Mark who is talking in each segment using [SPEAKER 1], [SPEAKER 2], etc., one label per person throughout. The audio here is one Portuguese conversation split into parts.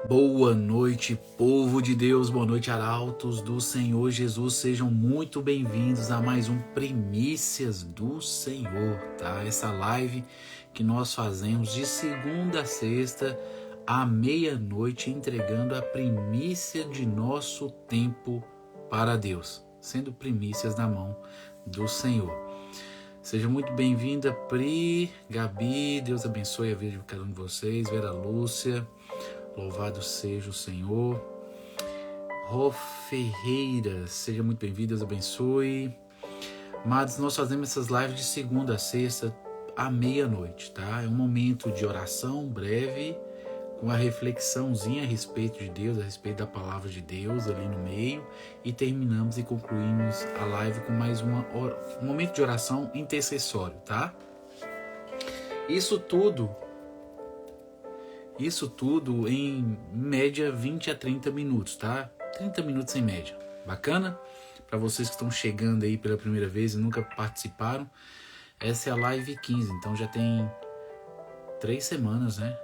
[SPEAKER 1] Boa noite, povo de Deus, boa noite, arautos do Senhor Jesus, sejam muito bem-vindos a mais um Primícias do Senhor, tá? Essa live que nós fazemos de segunda a sexta, à meia-noite, entregando a primícia de nosso tempo para Deus, sendo primícias na mão do Senhor. Seja muito bem-vinda, Pri, Gabi, Deus abençoe a vida de cada um de vocês, Vera Lúcia, louvado seja o Senhor. Rô Ferreira, seja muito bem-vindo, Deus abençoe. Amados, nós fazemos essas lives de segunda a sexta à meia-noite, tá? É um momento de oração breve, com a reflexãozinha a respeito de Deus, a respeito da palavra de Deus ali no meio, e terminamos e concluímos a live com mais um momento de oração intercessório, tá? Isso tudo em média 20 a 30 minutos, tá? 30 minutos em média. Bacana? Para vocês que estão chegando aí pela primeira vez e nunca participaram, essa é a live 15, então já tem 3 semanas, né?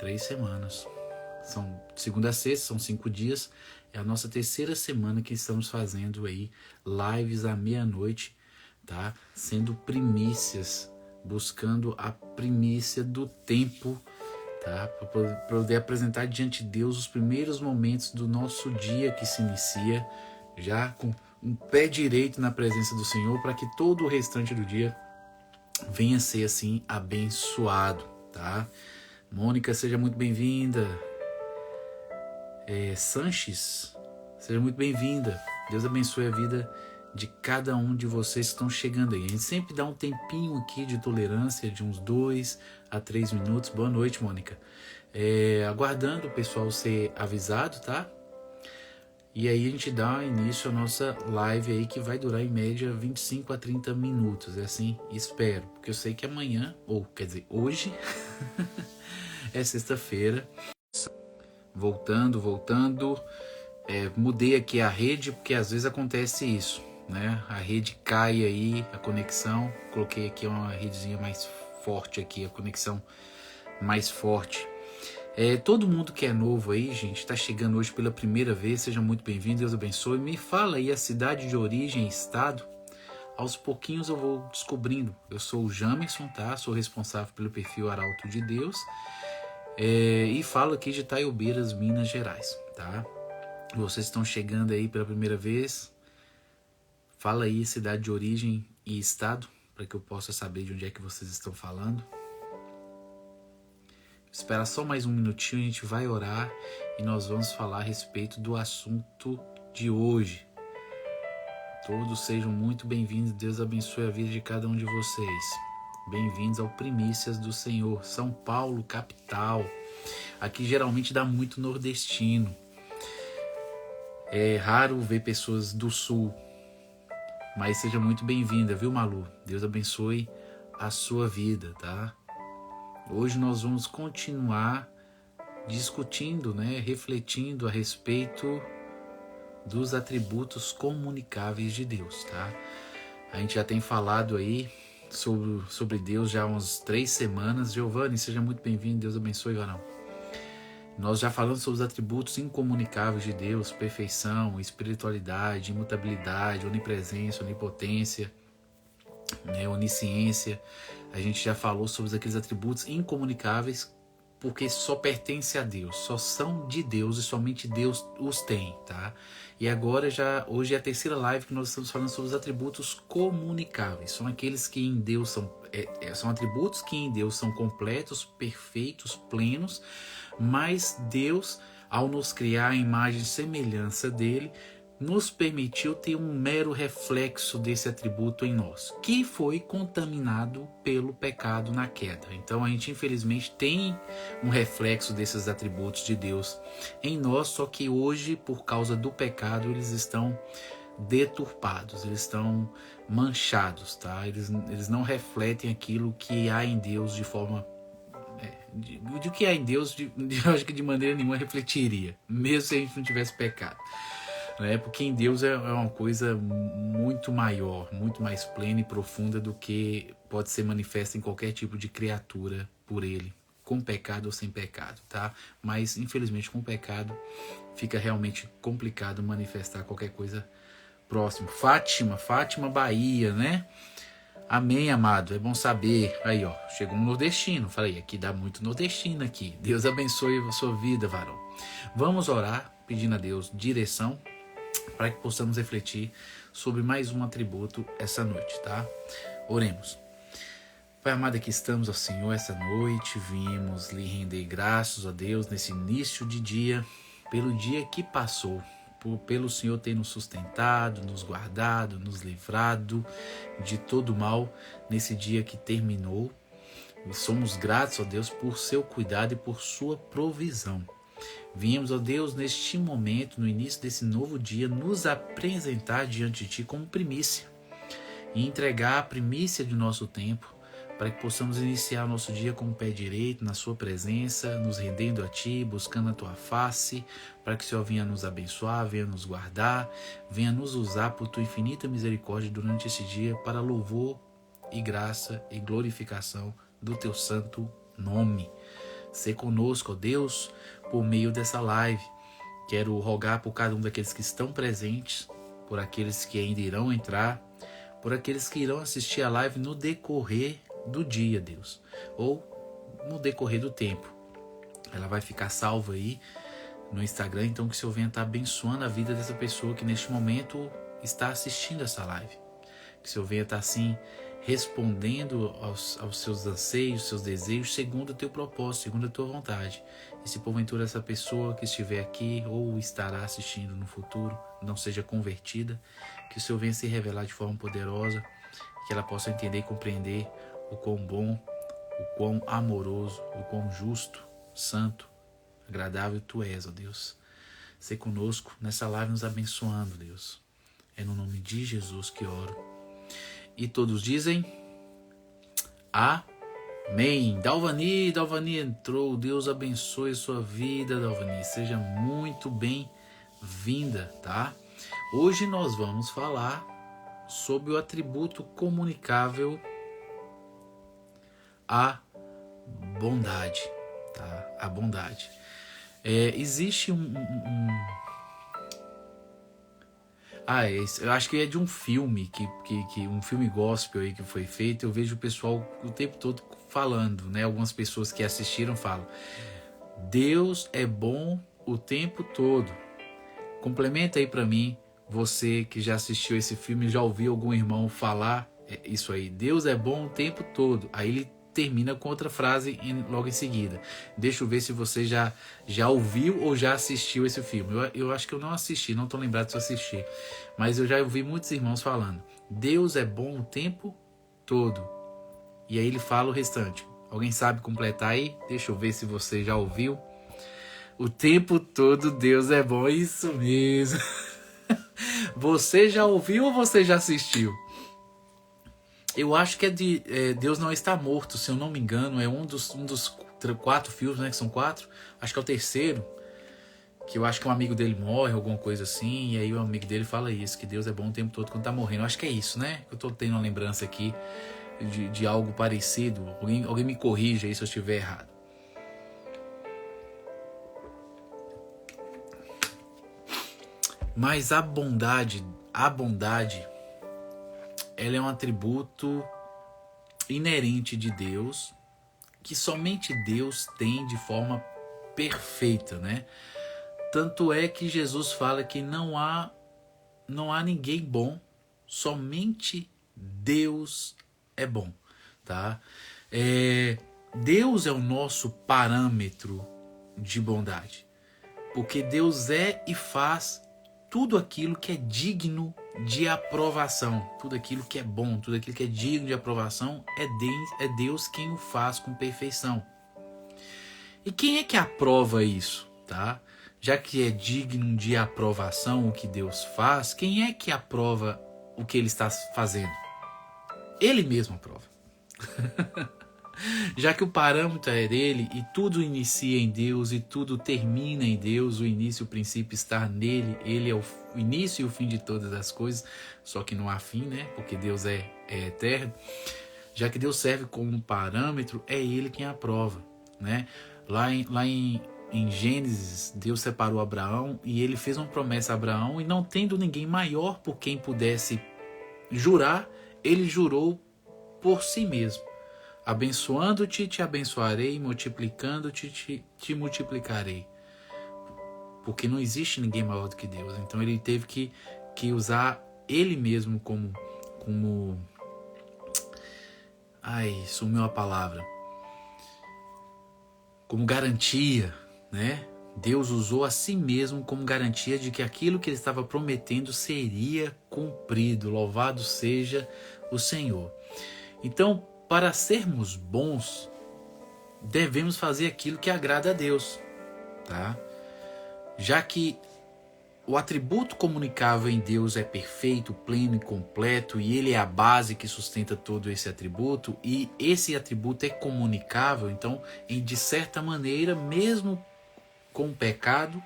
[SPEAKER 1] 3 semanas. São segunda a sexta, são 5 dias. É a nossa terceira semana que estamos fazendo aí lives à meia-noite, tá? Sendo primícias, buscando a primícia do tempo, tá? Para poder apresentar diante de Deus os primeiros momentos do nosso dia que se inicia, já com um pé direito na presença do Senhor, para que todo o restante do dia venha ser assim abençoado, tá? Mônica, seja muito bem-vinda. Sanches, seja muito bem-vinda. Deus abençoe a vida de cada um de vocês que estão chegando aí. A gente sempre dá um tempinho aqui de tolerância, de uns 2 a 3 minutos. Boa noite, Mônica. Aguardando o pessoal ser avisado, tá? E aí a gente dá início à nossa live aí, que vai durar em média 25 a 30 minutos. É assim, espero. Porque eu sei que amanhã, ou quer dizer, hoje, é sexta-feira. Voltando. Mudei aqui a rede, porque às vezes acontece isso, né? A rede cai aí, a conexão. Coloquei aqui uma redezinha mais forte aqui, a conexão mais forte. Todo mundo que é novo aí, gente, está chegando hoje pela primeira vez, seja muito bem-vindo, Deus abençoe. Me fala aí a cidade de origem e estado. Aos pouquinhos eu vou descobrindo. Eu sou o Jamerson, tá? Sou responsável pelo perfil Arauto de Deus. E falo aqui de Itaiobeiras, Minas Gerais, tá? Vocês estão chegando aí pela primeira vez, fala aí cidade de origem e estado, para que eu possa saber de onde é que vocês estão falando. Espera só mais um minutinho, a gente vai orar e nós vamos falar a respeito do assunto de hoje. Todos sejam muito bem-vindos, Deus abençoe a vida de cada um de vocês. Bem-vindos ao Primícias do Senhor, São Paulo, capital. Aqui geralmente dá muito nordestino. É raro ver pessoas do sul, mas seja muito bem-vinda, viu, Malu? Deus abençoe a sua vida, tá? Hoje nós vamos continuar discutindo, né, refletindo a respeito dos atributos comunicáveis de Deus, tá? A gente já tem falado aí sobre Deus já há umas 3 semanas. Giovanni, seja muito bem-vindo, Deus abençoe, varão. Nós já falamos sobre os atributos incomunicáveis de Deus: perfeição, espiritualidade, imutabilidade, onipresença, onipotência, né, onisciência. A gente já falou sobre aqueles atributos incomunicáveis, porque só pertence a Deus, só são de Deus e somente Deus os tem, tá? E agora hoje é a terceira live que nós estamos falando sobre os atributos comunicáveis. São aqueles que em Deus são atributos que em Deus são completos, perfeitos, plenos, mas Deus, ao nos criar a imagem e semelhança dele, nos permitiu ter um mero reflexo desse atributo em nós, que foi contaminado pelo pecado na queda. Então a gente infelizmente tem um reflexo desses atributos de Deus em nós, só que hoje, por causa do pecado, eles estão deturpados, eles estão manchados, tá? Eles não refletem aquilo que há em Deus de forma... de que há em Deus, eu acho que de maneira nenhuma refletiria, mesmo se a gente não tivesse pecado. Porque em Deus é uma coisa muito maior, muito mais plena e profunda do que pode ser manifesta em qualquer tipo de criatura por Ele, com pecado ou sem pecado, tá? Mas, infelizmente, com pecado fica realmente complicado manifestar qualquer coisa próximo. Fátima, Bahia, né? Amém, amado. É bom saber. Aí, ó, chegou um nordestino. Falei, aqui dá muito nordestino aqui. Deus abençoe a sua vida, varão. Vamos orar, pedindo a Deus direção para que possamos refletir sobre mais um atributo essa noite, tá? Oremos. Pai amado, aqui estamos, ó Senhor, essa noite. Vimos lhe render graças a Deus nesse início de dia, pelo dia que passou. Pelo Senhor ter nos sustentado, nos guardado, nos livrado de todo mal nesse dia que terminou. E somos gratos, ó Deus, por seu cuidado e por sua provisão. Viemos, ó Deus, neste momento, no início desse novo dia, nos apresentar diante de Ti como primícia e entregar a primícia de nosso tempo, para que possamos iniciar nosso dia com o pé direito na sua presença, nos rendendo a Ti, buscando a Tua face, para que o Senhor venha nos abençoar, venha nos guardar, venha nos usar por Tua infinita misericórdia durante esse dia para louvor e graça e glorificação do Teu santo nome. Sê conosco, ó Deus, por meio dessa live. Quero rogar por cada um daqueles que estão presentes, por aqueles que ainda irão entrar, por aqueles que irão assistir a live no decorrer do dia, Deus, ou no decorrer do tempo. Ela vai ficar salva aí no Instagram, então que o Senhor venha estar abençoando a vida dessa pessoa que neste momento está assistindo essa live. Que o Senhor venha estar assim respondendo aos seus anseios, seus desejos, segundo o teu propósito, segundo a tua vontade. E se porventura essa pessoa que estiver aqui ou estará assistindo no futuro não seja convertida, que o Senhor venha se revelar de forma poderosa, que ela possa entender e compreender o quão bom, o quão amoroso, o quão justo, santo, agradável Tu és, ó Deus. Sê conosco nessa live nos abençoando, Deus. É no nome de Jesus que oro. E todos dizem amém. Dalvani entrou. Deus abençoe a sua vida, Dalvani. Seja muito bem-vinda, tá? Hoje nós vamos falar sobre o atributo comunicável, a bondade, tá? A bondade. Existe eu acho que é de um filme, um filme gospel aí que foi feito. Eu vejo o pessoal o tempo todo falando, né? Algumas pessoas que assistiram falam: Deus é bom o tempo todo. Complementa aí pra mim, você que já assistiu esse filme, já ouviu algum irmão falar isso aí: Deus é bom o tempo todo. Aí ele termina com outra frase logo em seguida. Deixa eu ver se você já ouviu ou já assistiu esse filme. Eu acho que eu não assisti, não estou lembrado se eu assisti. Mas eu já ouvi muitos irmãos falando: Deus é bom o tempo todo. E aí ele fala o restante. Alguém sabe completar aí? Deixa eu ver se você já ouviu. O tempo todo Deus é bom. Isso mesmo. Você já ouviu ou você já assistiu? Eu acho que Deus Não Está Morto, se eu não me engano. É um dos 4 filmes, né? Que são 4. Acho que é o terceiro. Que eu acho que um amigo dele morre, alguma coisa assim. E aí o amigo dele fala isso, que Deus é bom o tempo todo quando tá morrendo. Eu acho que é isso, né? Eu tô tendo uma lembrança aqui de algo parecido. Alguém me corrija aí se eu estiver errado. Mas a bondade, ela é um atributo inerente de Deus, que somente Deus tem de forma perfeita, né? Tanto é que Jesus fala que não há ninguém bom, somente Deus é bom, tá? Deus é o nosso parâmetro de bondade, porque Deus é e faz tudo aquilo que é digno de aprovação, tudo aquilo que é bom, tudo aquilo que é digno de aprovação, é Deus quem o faz com perfeição. E quem é que aprova isso, tá? Já que é digno de aprovação o que Deus faz, quem é que aprova o que Ele está fazendo? Ele mesmo aprova. Já que o parâmetro é dele e tudo inicia em Deus e tudo termina em Deus, o início e o princípio está nele, ele é o início e o fim de todas as coisas, só que não há fim, né? Porque Deus é eterno. Já que Deus serve como parâmetro, é ele quem aprova. né? Em Gênesis, Deus separou Abraão e ele fez uma promessa a Abraão, e não tendo ninguém maior por quem pudesse jurar, ele jurou por si mesmo. Abençoando-te, te abençoarei, multiplicando-te, te multiplicarei. Porque não existe ninguém maior do que Deus. Então ele teve que usar ele mesmo como... Ai, sumiu a palavra. Como garantia, né? Deus usou a si mesmo como garantia de que aquilo que ele estava prometendo seria cumprido. Louvado seja o Senhor. Então, para sermos bons, devemos fazer aquilo que agrada a Deus, tá? Já que o atributo comunicável em Deus é perfeito, pleno e completo, e ele é a base que sustenta todo esse atributo, e esse atributo é comunicável, então, de certa maneira, mesmo com o pecado,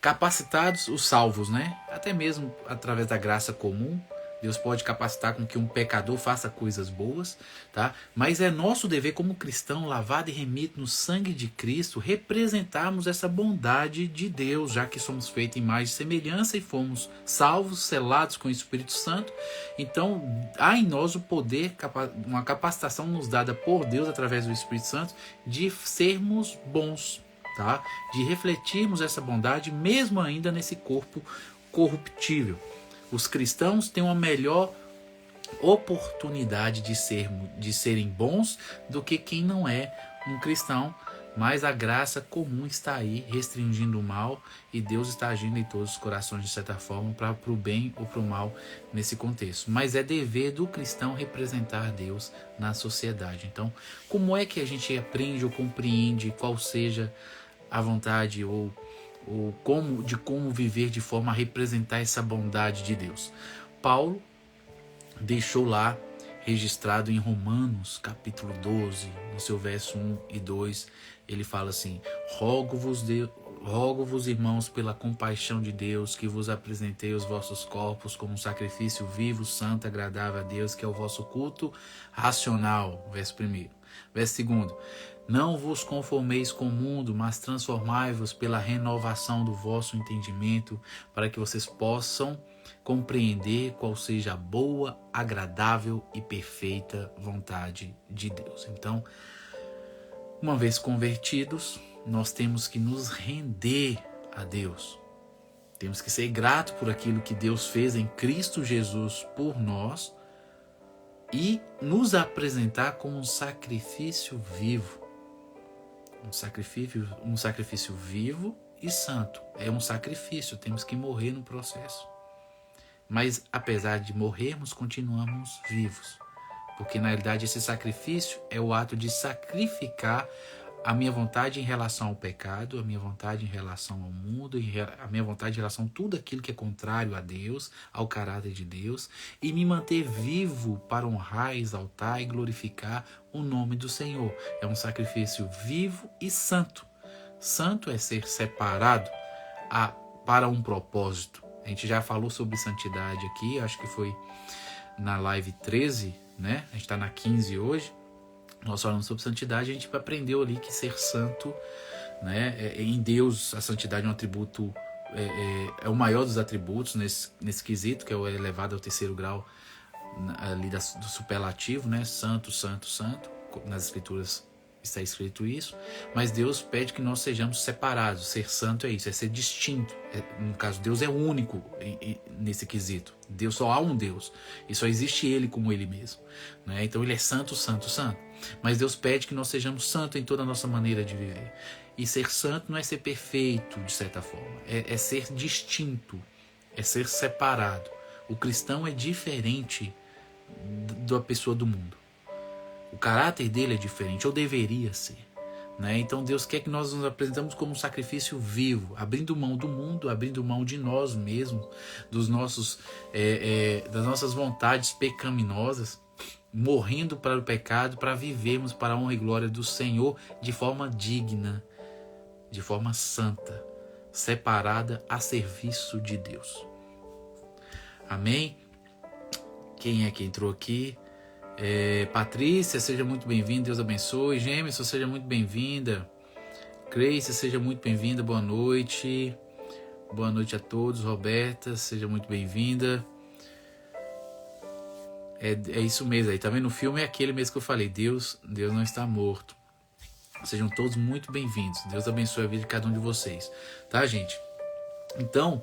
[SPEAKER 1] capacitados os salvos, né? Até mesmo através da graça comum, Deus pode capacitar com que um pecador faça coisas boas, tá? Mas é nosso dever como cristão, lavado e remido no sangue de Cristo, representarmos essa bondade de Deus, já que somos feitos em imagem e semelhança e fomos salvos, selados com o Espírito Santo. Então, há em nós o poder, uma capacitação nos dada por Deus através do Espírito Santo, de sermos bons, tá? De refletirmos essa bondade, mesmo ainda nesse corpo corruptível. Os cristãos têm uma melhor oportunidade de serem bons do que quem não é um cristão, mas a graça comum está aí restringindo o mal, e Deus está agindo em todos os corações de certa forma, para o bem ou para o mal nesse contexto. Mas é dever do cristão representar Deus na sociedade. Então, como é que a gente aprende ou compreende qual seja a vontade ou como viver de forma a representar essa bondade de Deus? Paulo deixou lá registrado em Romanos capítulo 12, no seu verso 1 e 2, ele fala assim: rogo-vos, irmãos, pela compaixão de Deus, que vos apresentei os vossos corpos como um sacrifício vivo, santo, agradável a Deus, que é o vosso culto racional. Verso 1. Verso 2: não vos conformeis com o mundo, mas transformai-vos pela renovação do vosso entendimento, para que vocês possam compreender qual seja a boa, agradável e perfeita vontade de Deus. Então, uma vez convertidos, nós temos que nos render a Deus. Temos que ser gratos por aquilo que Deus fez em Cristo Jesus por nós e nos apresentar como um sacrifício vivo. Um sacrifício vivo e santo. É um sacrifício, temos que morrer no processo. Mas apesar de morrermos, continuamos vivos. Porque na realidade esse sacrifício é o ato de sacrificar a minha vontade em relação ao pecado, a minha vontade em relação ao mundo, a minha vontade em relação a tudo aquilo que é contrário a Deus, ao caráter de Deus, e me manter vivo para honrar, exaltar e glorificar o nome do Senhor. É um sacrifício vivo e santo. Santo é ser separado para um propósito. A gente já falou sobre santidade aqui, acho que foi na live 13, né? A gente está na 15 hoje. Nós falamos sobre santidade, a gente aprendeu ali que ser santo, né? Em Deus, a santidade é um atributo, é o maior dos atributos nesse quesito, que é o elevado ao terceiro grau ali do superlativo, né? Santo, santo, santo. Nas escrituras está escrito isso, mas Deus pede que nós sejamos separados. Ser santo é isso, é ser distinto. No caso, Deus é único nesse quesito. Deus, só há um Deus, e só existe Ele como Ele mesmo, né? Então Ele é santo, santo, santo. Mas Deus pede que nós sejamos santos em toda a nossa maneira de viver. E ser santo não é ser perfeito, de certa forma, é ser distinto, é ser separado. O cristão é diferente da pessoa do mundo. O caráter dele é diferente, ou deveria ser, né? Então Deus quer que nós nos apresentamos como um sacrifício vivo, abrindo mão do mundo, abrindo mão de nós mesmos, das nossas vontades pecaminosas, morrendo para o pecado, para vivermos para a honra e glória do Senhor de forma digna, de forma santa, separada a serviço de Deus. Amém? Quem é que entrou aqui? Patrícia, seja muito bem-vinda, Deus abençoe. Gêmeos, seja muito bem-vinda. Grace, seja muito bem-vinda, boa noite. Boa noite a todos. Roberta, seja muito bem-vinda. É isso mesmo aí, tá vendo? O filme é aquele mesmo que eu falei, Deus não está morto. Sejam todos muito bem-vindos. Deus abençoe a vida de cada um de vocês, tá, gente? Então,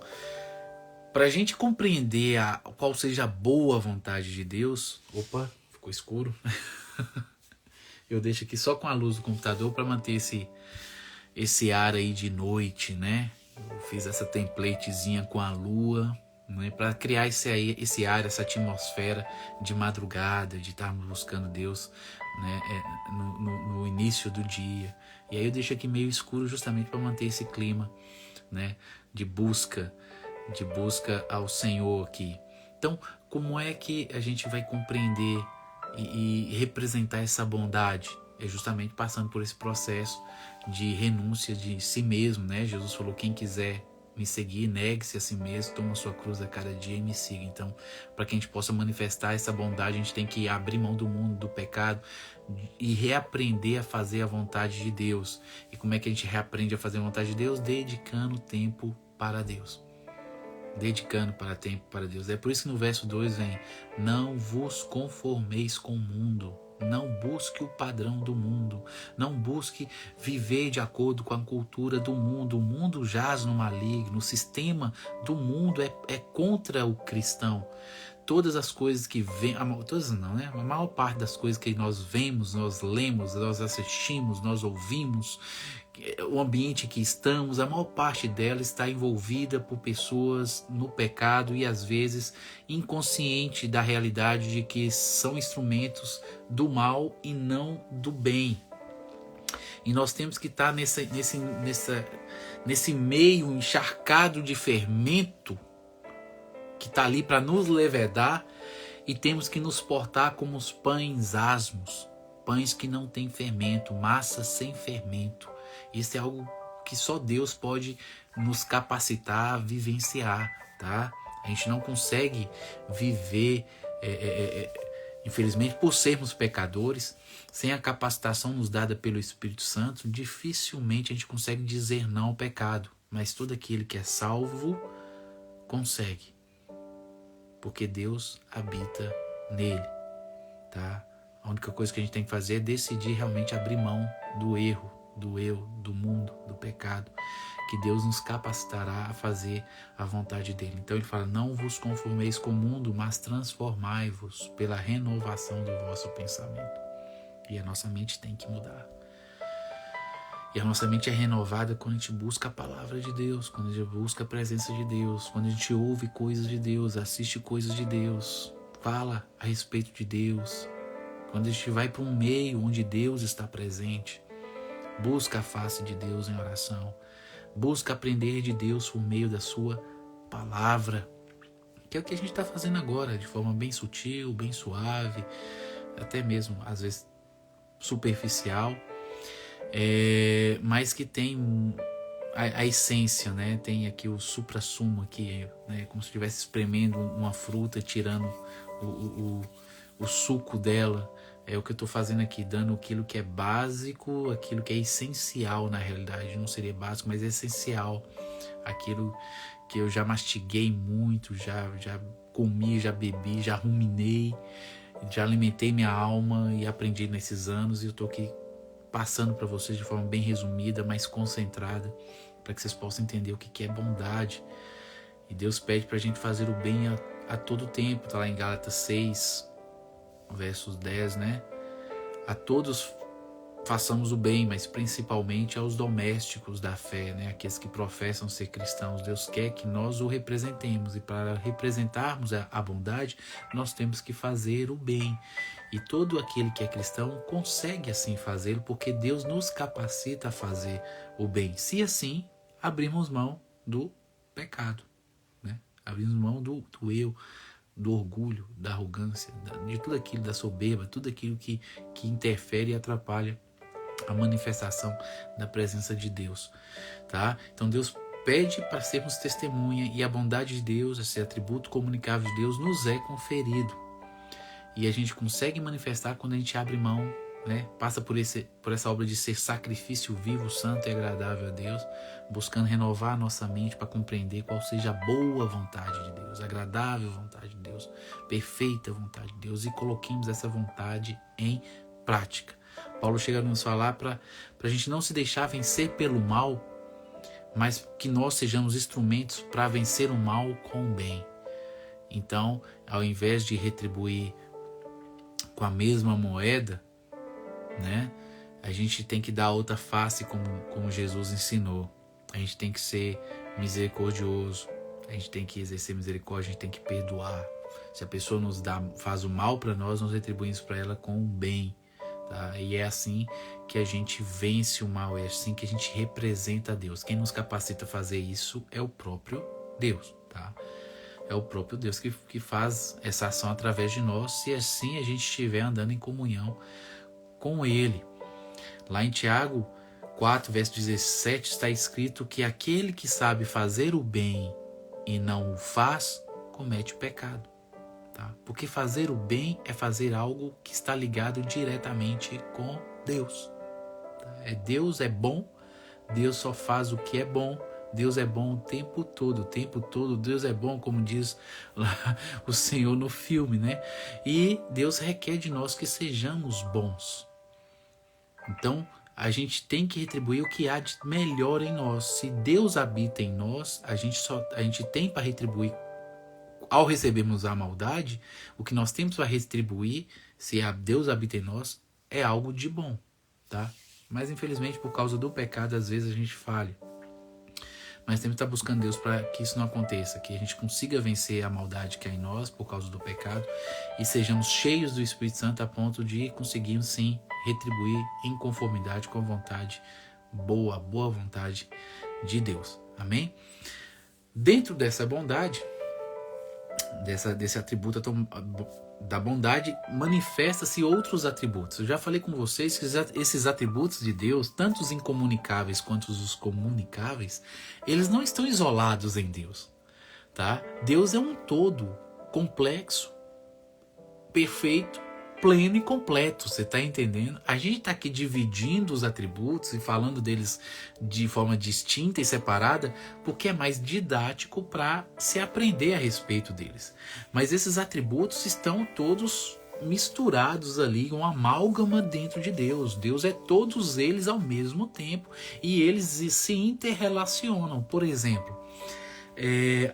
[SPEAKER 1] para a gente compreender qual seja a boa vontade de Deus... Opa, ficou escuro. Eu deixo aqui só com a luz do computador para manter esse ar aí de noite, né? Eu fiz essa templatezinha com a lua, né? Para criar esse ar, essa atmosfera de madrugada, de estarmos buscando Deus, né? No início do dia. E aí eu deixo aqui meio escuro justamente para manter esse clima, né? De busca ao Senhor aqui. Então, como é que a gente vai compreender e representar essa bondade? É justamente passando por esse processo de renúncia de si mesmo, né? Jesus falou, quem quiser me seguir, negue-se a si mesmo, toma a sua cruz a cada dia e me siga. Então, para que a gente possa manifestar essa bondade, a gente tem que abrir mão do mundo, do pecado e reaprender a fazer a vontade de Deus. E como é que a gente reaprende a fazer a vontade de Deus? Dedicando tempo para Deus. Dedicando tempo para Deus. É por isso que no verso 2 vem, não vos conformeis com o mundo. Não busque o padrão do mundo. Não busque viver de acordo com a cultura do mundo. O mundo jaz no maligno. O sistema do mundo é contra o cristão. Todas as coisas que vêm, todas não, né? A maior parte das coisas que nós vemos, nós lemos, nós assistimos, nós ouvimos, o ambiente que estamos, a maior parte dela está envolvida por pessoas no pecado e às vezes inconsciente da realidade de que são instrumentos do mal e não do bem. E nós temos que estar nesse meio encharcado de fermento que está ali para nos levedar, e temos que nos portar como os pães asmos, pães que não têm fermento, massa sem fermento. Isso é algo que só Deus pode nos capacitar a vivenciar, tá? A gente não consegue viver, infelizmente, por sermos pecadores, sem a capacitação nos dada pelo Espírito Santo, dificilmente a gente consegue dizer não ao pecado. Mas todo aquele que é salvo consegue. Porque Deus habita nele, tá? A única coisa que a gente tem que fazer é decidir realmente abrir mão do erro, do eu, do mundo, do pecado, que Deus nos capacitará a fazer a vontade dele. Então ele fala, não vos conformeis com o mundo, mas transformai-vos pela renovação do vosso pensamento. E a nossa mente tem que mudar. E a nossa mente é renovada quando a gente busca a palavra de Deus, quando a gente busca a presença de Deus, quando a gente ouve coisas de Deus, assiste coisas de Deus, fala a respeito de Deus. Quando a gente vai para um meio onde Deus está presente, busca a face de Deus em oração, busca aprender de Deus por meio da sua palavra, que é o que a gente está fazendo agora, de forma bem sutil, bem suave, até mesmo às vezes superficial, mas que tem a essência, né? Tem aqui o suprassumo aqui, né? Como se estivesse espremendo uma fruta, tirando o suco dela. É o que eu estou fazendo aqui, dando aquilo que é básico, aquilo que é essencial na realidade. Não seria básico, mas é essencial. Aquilo que eu já mastiguei muito, já comi, já bebi, já ruminei, já alimentei minha alma e aprendi nesses anos. E eu estou aqui passando para vocês de forma bem resumida, mais concentrada, para que vocês possam entender o que é bondade. E Deus pede para a gente fazer o bem a todo tempo. Está lá em Gálatas 6, versos 10, né? A todos façamos o bem, mas principalmente aos domésticos da fé, né? Aqueles que professam ser cristãos. Deus quer que nós o representemos, e para representarmos a bondade, nós temos que fazer o bem. E todo aquele que é cristão consegue assim fazê-lo, porque Deus nos capacita a fazer o bem. Se assim, abrimos mão do pecado, né? Abrimos mão do eu, do orgulho, da arrogância, de tudo aquilo, da soberba, tudo aquilo que interfere e atrapalha a manifestação da presença de Deus, tá? Então Deus pede para sermos testemunha, e a bondade de Deus, esse atributo comunicável de Deus, nos é conferido. E a gente consegue manifestar quando a gente abre mão, né? Passa por essa obra de ser sacrifício vivo, santo e agradável a Deus, buscando renovar a nossa mente para compreender qual seja a boa vontade de Deus, a agradável vontade de Deus, perfeita vontade de Deus, e coloquemos essa vontade em prática. Paulo chega a nos falar para a gente não se deixar vencer pelo mal, mas que nós sejamos instrumentos para vencer o mal com o bem. Então, ao invés de retribuir com a mesma moeda, né, a gente tem que dar outra face, como Jesus ensinou. A gente tem que ser misericordioso, a gente tem que exercer misericórdia, a gente tem que perdoar. Se a pessoa faz o mal para nós retribuímos para ela com o bem. Tá? E é assim que a gente vence o mal, é assim que a gente representa a Deus. Quem nos capacita a fazer isso é o próprio Deus. Tá? É o próprio Deus que faz essa ação através de nós, se assim a gente estiver andando em comunhão com Ele. Lá em Tiago 4, verso 17, está escrito que aquele que sabe fazer o bem e não o faz, comete pecado. Tá? Porque fazer o bem é fazer algo que está ligado diretamente com Deus. Tá? Deus é bom, Deus só faz o que é bom, Deus é bom o tempo todo Deus é bom, como diz lá o Senhor no filme, né? E Deus requer de nós que sejamos bons. Então, a gente tem que retribuir o que há de melhor em nós. Se Deus habita em nós, a gente tem para retribuir. Ao recebermos a maldade, o que nós temos para retribuir, se Deus habita em nós, é algo de bom, tá? Mas infelizmente, por causa do pecado, às vezes a gente falha. Mas temos que estar buscando Deus para que isso não aconteça, que a gente consiga vencer a maldade que há em nós por causa do pecado e sejamos cheios do Espírito Santo a ponto de conseguirmos sim retribuir em conformidade com a vontade boa vontade de Deus. Amém? Dentro dessa bondade, desse atributo da bondade, manifesta-se outros atributos. Eu já falei com vocês que esses atributos de Deus, tanto os incomunicáveis quanto os comunicáveis, eles não estão isolados em Deus. Tá? Deus é um todo, complexo, perfeito, pleno e completo, você está entendendo? A gente está aqui dividindo os atributos e falando deles de forma distinta e separada, porque é mais didático para se aprender a respeito deles. Mas esses atributos estão todos misturados ali, uma amálgama dentro de Deus. Deus é todos eles ao mesmo tempo e eles se interrelacionam. Por exemplo,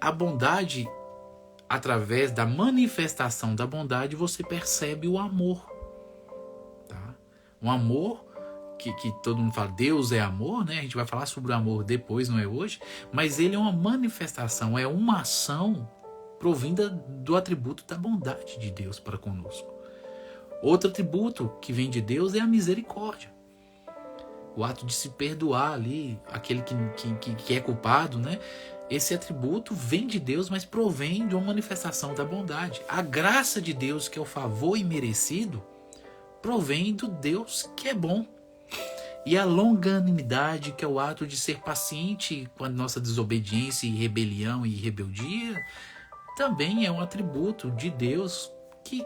[SPEAKER 1] a bondade, através da manifestação da bondade, você percebe o amor. Tá? Um amor que todo mundo fala, Deus é amor, né? A gente vai falar sobre o amor depois, não é hoje, mas ele é uma manifestação, é uma ação provinda do atributo da bondade de Deus para conosco. Outro atributo que vem de Deus é a misericórdia. O ato de se perdoar ali, aquele que é culpado, né? Esse atributo vem de Deus, mas provém de uma manifestação da bondade. A graça de Deus, que é o favor imerecido, provém do Deus que é bom. E a longanimidade, que é o ato de ser paciente com a nossa desobediência e rebelião e rebeldia, também é um atributo de Deus que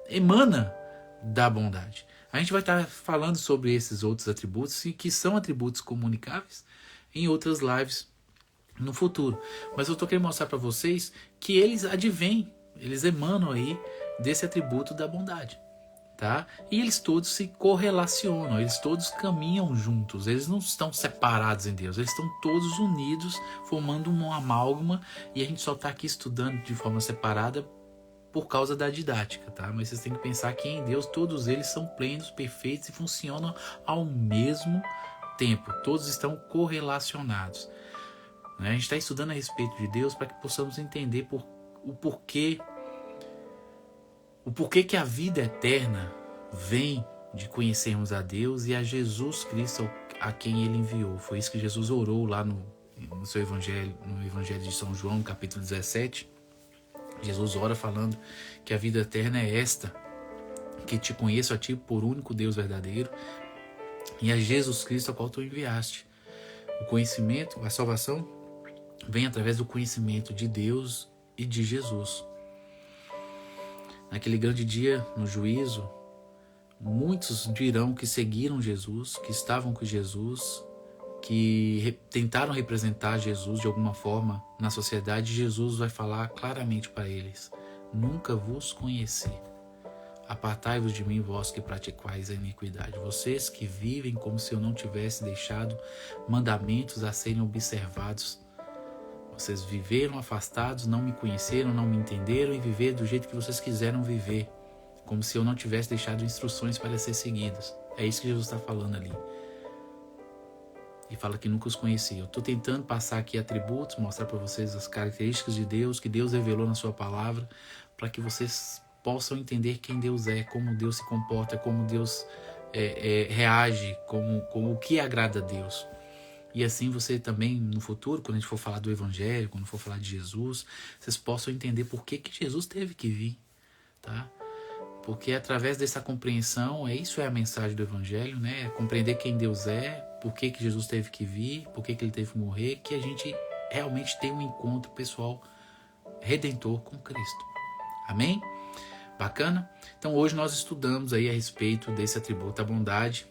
[SPEAKER 1] emana da bondade. A gente vai estar falando sobre esses outros atributos, que são atributos comunicáveis, em outras lives no futuro. Mas eu estou querendo mostrar para vocês que eles advêm, eles emanam aí desse atributo da bondade. Tá? E eles todos se correlacionam, eles todos caminham juntos, eles não estão separados em Deus, eles estão todos unidos, formando uma amálgama, e a gente só está aqui estudando de forma separada por causa da didática, tá? Mas vocês têm que pensar que em Deus todos eles são plenos, perfeitos e funcionam ao mesmo tempo, todos estão correlacionados. A gente está estudando a respeito de Deus para que possamos entender o porquê que a vida eterna vem de conhecermos a Deus e a Jesus Cristo a quem Ele enviou. Foi isso que Jesus orou lá no seu Evangelho, no Evangelho de São João, capítulo 17. Jesus ora falando que a vida eterna é esta, que te conheço a ti por único Deus verdadeiro e a Jesus Cristo a qual tu enviaste. O conhecimento, a salvação vem através do conhecimento de Deus e de Jesus. Naquele grande dia, no juízo, muitos dirão que seguiram Jesus, que estavam com Jesus, que tentaram representar Jesus de alguma forma na sociedade. Jesus vai falar claramente para eles: nunca vos conheci. Apartai-vos de mim, vós que praticais a iniquidade. Vocês que vivem como se eu não tivesse deixado mandamentos a serem observados. Vocês viveram afastados, não me conheceram, não me entenderam e viveram do jeito que vocês quiseram viver, como se eu não tivesse deixado instruções para ser seguidas. É isso que Jesus está falando ali. E fala que nunca os conhecia. Eu estou tentando passar aqui atributos, mostrar para vocês as características de Deus, que Deus revelou na sua palavra, para que vocês possam entender quem Deus é, como Deus se comporta, como Deus reage, como o que agrada a Deus. E assim você também, no futuro, quando a gente for falar do Evangelho, quando for falar de Jesus, vocês possam entender por que Jesus teve que vir, tá? Porque através dessa compreensão, isso é a mensagem do Evangelho, né? É compreender quem Deus é, por que Jesus teve que vir, por que ele teve que morrer, que a gente realmente tem um encontro pessoal redentor com Cristo. Amém? Bacana? Então hoje nós estudamos aí a respeito desse atributo da bondade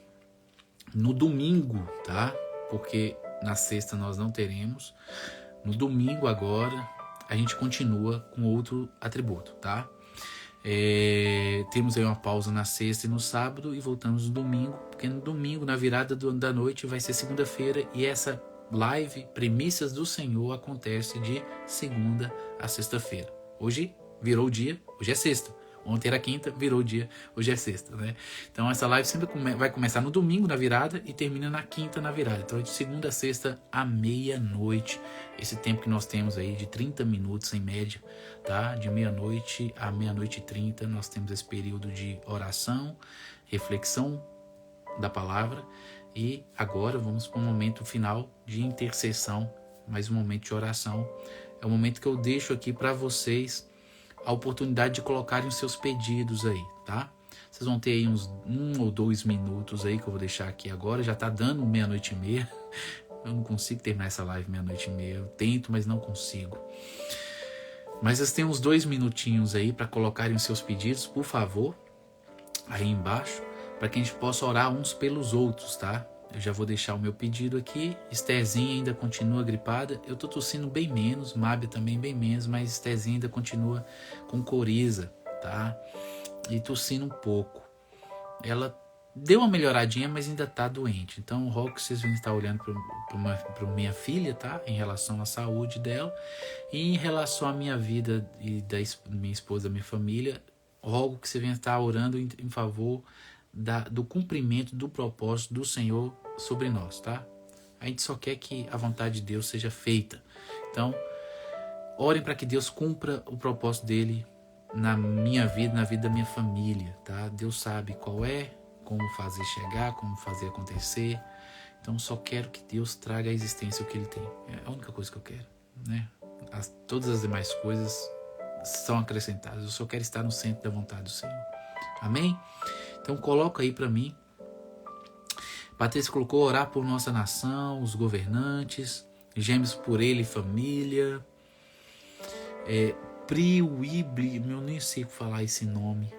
[SPEAKER 1] no domingo, tá? Porque na sexta nós não teremos. No domingo agora a gente continua com outro atributo, tá? Temos aí uma pausa na sexta e no sábado e voltamos no domingo, porque no domingo, na virada da noite, vai ser segunda-feira e essa live Primícias do Senhor acontece de segunda a sexta-feira. Hoje virou o dia, hoje é sexta. Ontem era quinta, virou o dia, hoje é sexta, né? Então essa live sempre vai começar no domingo, na virada, e termina na quinta, na virada. Então é de segunda a sexta, à meia-noite. Esse tempo que nós temos aí de 30 minutos em média, tá? De meia-noite à meia-noite e 30, nós temos esse período de oração, reflexão da palavra. E agora vamos para um momento final de intercessão, mais um momento de oração. É o momento que eu deixo aqui para vocês a oportunidade de colocarem os seus pedidos aí, tá? Vocês vão ter aí uns 1 ou 2 minutos aí que eu vou deixar aqui agora. Já tá dando meia-noite e meia. Eu não consigo terminar essa live meia-noite e meia. Eu tento, mas não consigo. Mas vocês têm uns 2 minutinhos aí para colocarem os seus pedidos, por favor, aí embaixo, para que a gente possa orar uns pelos outros, tá? Eu já vou deixar o meu pedido aqui. Estherzinha ainda continua gripada. Eu tô tossindo bem menos, Mábia também bem menos, mas Estherzinha ainda continua com coriza, tá? E tossindo um pouco. Ela deu uma melhoradinha, mas ainda tá doente. Então o rogo que vocês vão estar olhando para minha filha, tá? Em relação à saúde dela. E em relação à minha vida e da minha esposa, da minha família, rogo que vocês venham estar orando em favor do cumprimento do propósito do Senhor sobre nós, tá? A gente só quer que a vontade de Deus seja feita. Então, orem para que Deus cumpra o propósito dele na minha vida, na vida da minha família, tá? Deus sabe qual é, como fazer chegar, como fazer acontecer. Então, só quero que Deus traga à existência o que ele tem. É a única coisa que eu quero, né? Todas as demais coisas são acrescentadas. Eu só quero estar no centro da vontade do Senhor. Amém? Então coloca aí para mim. Patrícia colocou orar por nossa nação, os governantes, gêmeos por ele e família. Priuibli, eu nem sei falar esse nome.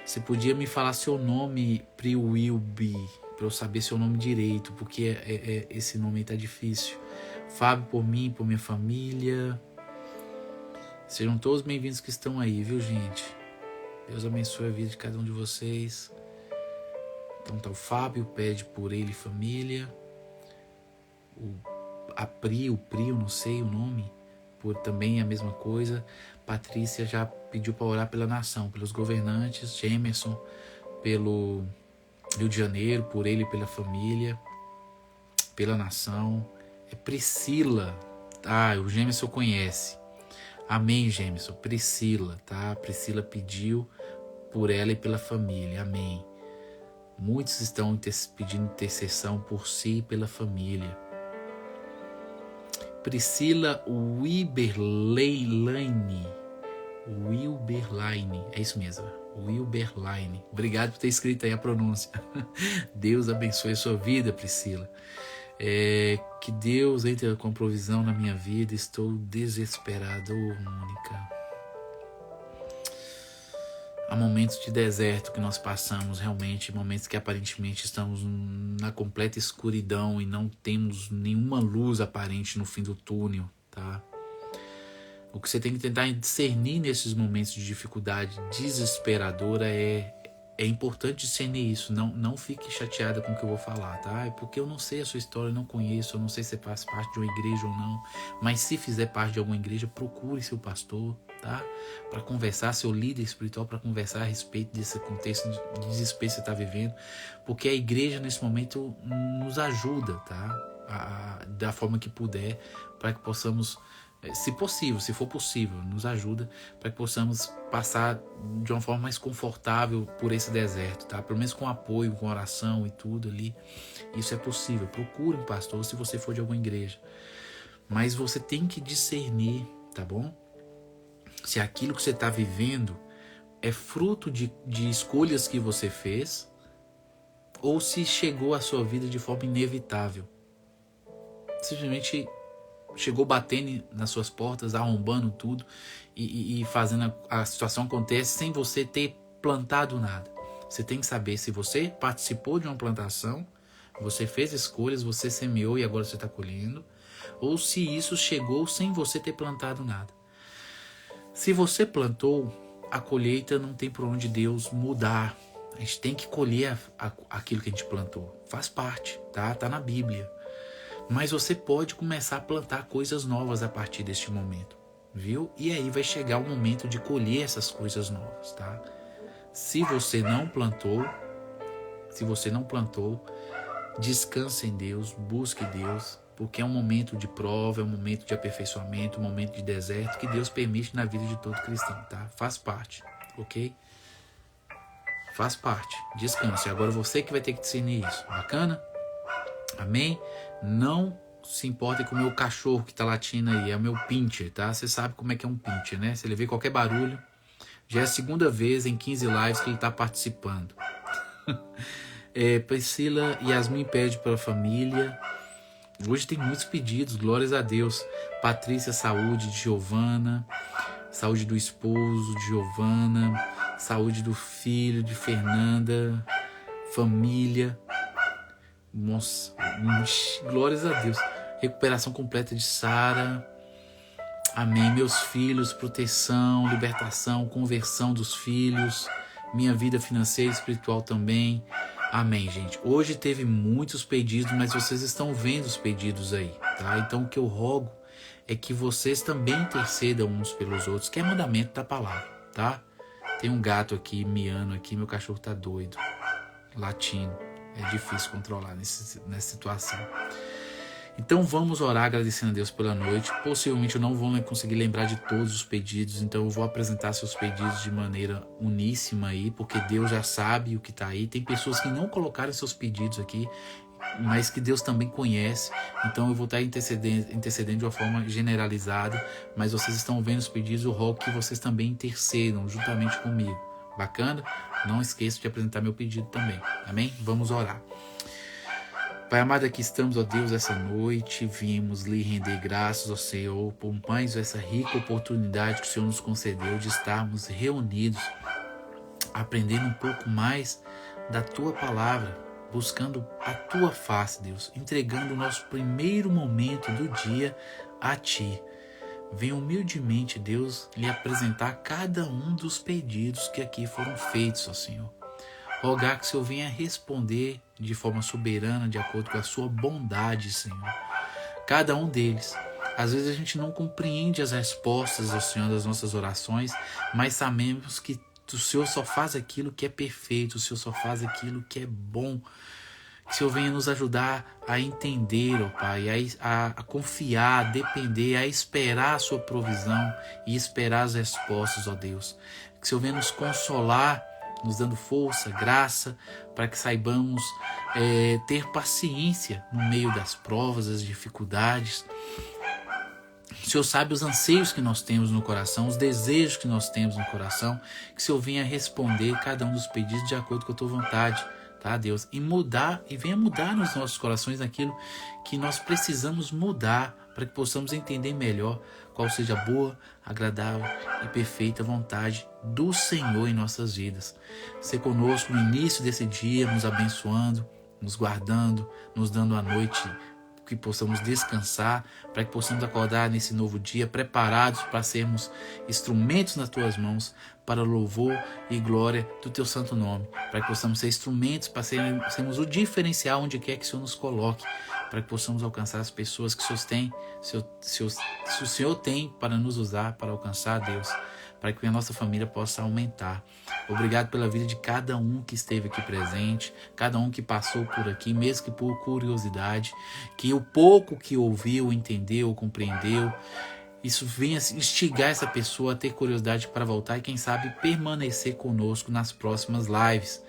[SPEAKER 1] Você podia me falar seu nome, Priuilbi, para eu saber seu nome direito, porque esse nome aí tá difícil. Fábio por mim, por minha família. Sejam todos bem-vindos que estão aí, viu, gente? Deus abençoe a vida de cada um de vocês. Então tá o Fábio, pede por ele e família. O Prio, não sei o nome, por também a mesma coisa. Patrícia já pediu para orar pela nação, pelos governantes. Gemerson, pelo Rio de Janeiro, por ele e pela família, pela nação. Priscila, o Gemerson conhece. Amém, Gemerson. Priscila, tá? Priscila pediu por ela e pela família. Amém. Muitos estão pedindo intercessão por si e pela família. Priscila Wilberlaine. É isso mesmo. Wilberlaine. Obrigado por ter escrito aí a pronúncia. Deus abençoe a sua vida, Priscila. Que Deus entre com provisão na minha vida. Estou desesperado, Mônica. Há momentos de deserto que nós passamos realmente, momentos que aparentemente estamos na completa escuridão e não temos nenhuma luz aparente no fim do túnel, tá? O que você tem que tentar discernir nesses momentos de dificuldade desesperadora é importante discernir isso. Não fique chateada com o que eu vou falar, tá? É porque eu não sei a sua história, eu não conheço, eu não sei se você faz parte de uma igreja ou não. Mas se fizer parte de alguma igreja, procure seu pastor, tá? Para conversar, seu líder espiritual, para conversar a respeito desse contexto de desespero que você está vivendo. Porque a igreja nesse momento nos ajuda, tá? Da forma que puder, para que possamos, se possível, se for possível, nos ajuda para que possamos passar de uma forma mais confortável por esse deserto, tá? Pelo menos com apoio, com oração e tudo ali. Isso é possível. Procure um pastor se você for de alguma igreja. Mas você tem que discernir, tá bom? Se aquilo que você está vivendo é fruto de escolhas que você fez ou se chegou à sua vida de forma inevitável. Simplesmente chegou batendo nas suas portas, arrombando tudo e fazendo a situação acontecer sem você ter plantado nada. Você tem que saber se você participou de uma plantação, você fez escolhas, você semeou e agora você está colhendo, ou se isso chegou sem você ter plantado nada. Se você plantou, a colheita não tem por onde Deus mudar. A gente tem que colher aquilo que a gente plantou. Faz parte, tá? Tá na Bíblia. Mas você pode começar a plantar coisas novas a partir deste momento, viu? E aí vai chegar o momento de colher essas coisas novas, tá? Se você não plantou, descanse em Deus, busque Deus, porque é um momento de prova, é um momento de aperfeiçoamento, um momento de deserto que Deus permite na vida de todo cristão, tá? Faz parte, ok? Faz parte, descanse. Agora você que vai ter que discernir isso, bacana? Amém? Não se importem com o meu cachorro que tá latindo aí, é o meu pincher, tá? Você sabe como é que é um pincher, né? Se ele vê qualquer barulho, já é a segunda vez em 15 lives que ele tá participando. Priscila Yasmin pede pela família. Hoje tem muitos pedidos, glórias a Deus. Patrícia, saúde de Giovana, saúde do esposo de Giovana, saúde do filho de Fernanda, família. Nossa, glórias a Deus. Recuperação completa de Sara. Amém. Meus filhos, proteção, libertação, conversão dos filhos. Minha vida financeira e espiritual também. Amém, gente. Hoje teve muitos pedidos, mas vocês estão vendo os pedidos aí, tá? Então o que eu rogo é que vocês também intercedam uns pelos outros, que é mandamento da palavra, tá? Tem um gato aqui miando aqui, meu cachorro tá doido, latindo. É difícil controlar nessa situação. Então vamos orar agradecendo a Deus pela noite. Possivelmente eu não vou conseguir lembrar de todos os pedidos, então eu vou apresentar seus pedidos de maneira uníssima aí, porque Deus já sabe o que está aí. Tem pessoas que não colocaram seus pedidos aqui, mas que Deus também conhece. Então eu vou estar intercedendo de uma forma generalizada, mas vocês estão vendo os pedidos, eu rogo que vocês também intercedam juntamente comigo. Bacana? Não esqueça de apresentar meu pedido também. Amém? Vamos orar. Pai amado, aqui estamos, ó Deus, essa noite. Viemos lhe render graças ao Senhor por mais essa rica oportunidade que o Senhor nos concedeu de estarmos reunidos, aprendendo um pouco mais da Tua palavra, buscando a Tua face, Deus, entregando o nosso primeiro momento do dia a Ti. Venha humildemente, Deus, lhe apresentar cada um dos pedidos que aqui foram feitos, ó Senhor. Rogar que o Senhor venha responder de forma soberana, de acordo com a sua bondade, Senhor. Cada um deles. Às vezes a gente não compreende as respostas, ó Senhor, das nossas orações, mas sabemos que o Senhor só faz aquilo que é perfeito, o Senhor só faz aquilo que é bom. Que o Senhor venha nos ajudar a entender, ó Pai, a confiar, a depender, a esperar a sua provisão e esperar as respostas, ó Deus. Que o Senhor venha nos consolar, nos dando força, graça, para que saibamos ter paciência no meio das provas, das dificuldades. O Senhor sabe os anseios que nós temos no coração, os desejos que nós temos no coração. Que o Senhor venha responder cada um dos pedidos de acordo com a Tua vontade. Tá, Deus? E venha mudar nos nossos corações aquilo que nós precisamos mudar para que possamos entender melhor qual seja a boa, agradável e perfeita vontade do Senhor em nossas vidas. Ser conosco no início desse dia, nos abençoando, nos guardando, nos dando a noite que possamos descansar, para que possamos acordar nesse novo dia preparados para sermos instrumentos nas tuas mãos para louvor e glória do teu santo nome, para que possamos ser instrumentos para sermos o diferencial onde quer que o Senhor nos coloque, para que possamos alcançar as pessoas que o Senhor tem para nos usar, para alcançar Deus, para que a nossa família possa aumentar. Obrigado pela vida de cada um que esteve aqui presente, cada um que passou por aqui, mesmo que por curiosidade, que o pouco que ouviu, entendeu, compreendeu, isso venha instigar essa pessoa a ter curiosidade para voltar e quem sabe permanecer conosco nas próximas lives.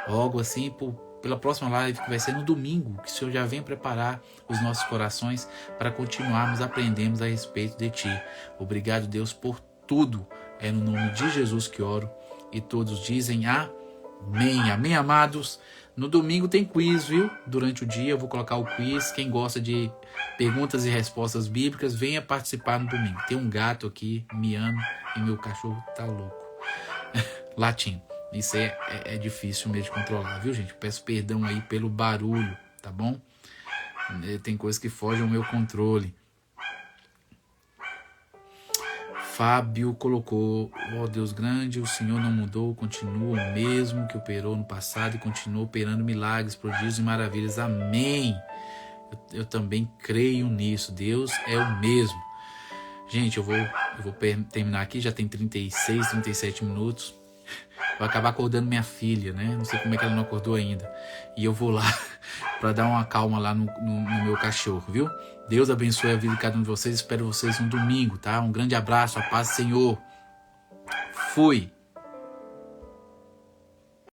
[SPEAKER 1] Logo assim, pela próxima live que vai ser no domingo, que o Senhor já vem preparar os nossos corações para continuarmos aprendendo a respeito de Ti. Obrigado, Deus, por tudo. É no nome de Jesus que oro e todos dizem amém. Amém, amados? No domingo tem quiz, viu? Durante o dia eu vou colocar o quiz. Quem gosta de perguntas e respostas bíblicas, venha participar no domingo. Tem um gato aqui miando e meu cachorro tá louco. Latindo. Isso é difícil mesmo de controlar, viu, gente? Peço perdão aí pelo barulho, tá bom? Tem coisas que fogem ao meu controle. Fábio colocou: ó Deus grande, o Senhor não mudou, continua o mesmo que operou no passado e continua operando milagres, prodígios e maravilhas. Amém. Eu também creio nisso. Deus é o mesmo. Gente, eu vou terminar aqui, já tem 36, 37 minutos. Vou acabar acordando minha filha, né? Não sei como é que ela não acordou ainda. E eu vou lá para dar uma calma lá no meu cachorro, viu? Deus abençoe a vida de cada um de vocês. Espero vocês no domingo, tá? Um grande abraço, a paz do Senhor. Fui!